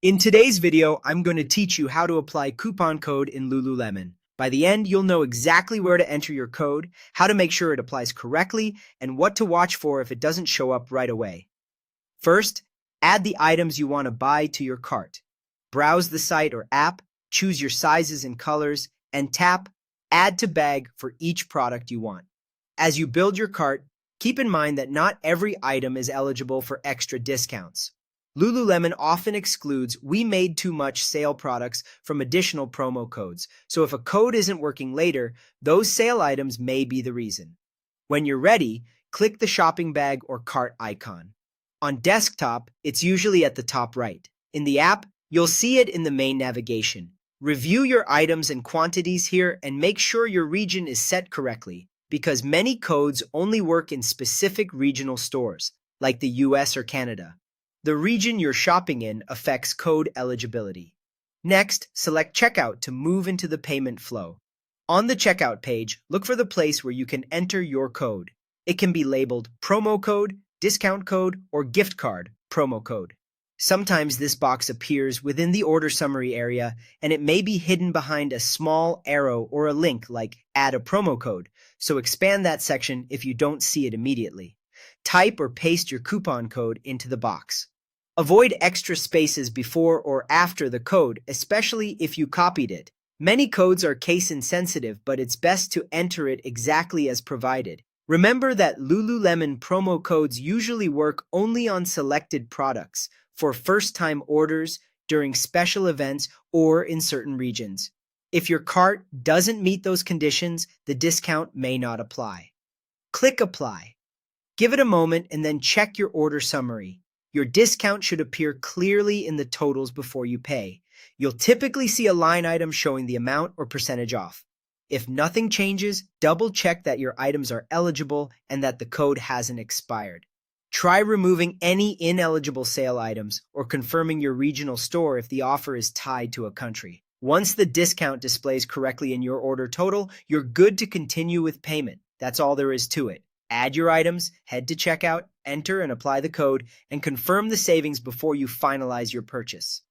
In today's video, I'm going to teach you how to apply coupon code in Lululemon. By the end, you'll know exactly where to enter your code, how to make sure it applies correctly, and what to watch for if it doesn't show up right away. First, add the items you want to buy to your cart. Browse the site or app, choose your sizes and colors, and tap Add to Bag for each product you want. As you build your cart, keep in mind that not every item is eligible for extra discounts. Lululemon often excludes "we made too much" sale products from additional promo codes, so if a code isn't working later, those sale items may be the reason. When you're ready, click the shopping bag or cart icon. On desktop, it's usually at the top right. In the app, you'll see it in the main navigation. Review your items and quantities here and make sure your region is set correctly, because many codes only work in specific regional stores, like the US or Canada. The region you're shopping in affects code eligibility. Next, select Checkout to move into the payment flow. On the checkout page, look for the place where you can enter your code. It can be labeled promo code, discount code, or gift card promo code. Sometimes this box appears within the order summary area, and it may be hidden behind a small arrow or a link like Add a promo code, so expand that section if you don't see it immediately. Type or paste your coupon code into the box. Avoid extra spaces before or after the code, especially if you copied it. Many codes are case insensitive, but it's best to enter it exactly as provided. Remember that Lululemon promo codes usually work only on selected products, for first-time orders, during special events, or in certain regions. If your cart doesn't meet those conditions, the discount may not apply. Click Apply. Give it a moment and then check your order summary. Your discount should appear clearly in the totals before you pay. You'll typically see a line item showing the amount or percentage off. If nothing changes, double-check that your items are eligible and that the code hasn't expired. Try removing any ineligible sale items or confirming your regional store if the offer is tied to a country. Once the discount displays correctly in your order total, you're good to continue with payment. That's all there is to it. Add your items, head to checkout, enter and apply the code, and confirm the savings before you finalize your purchase.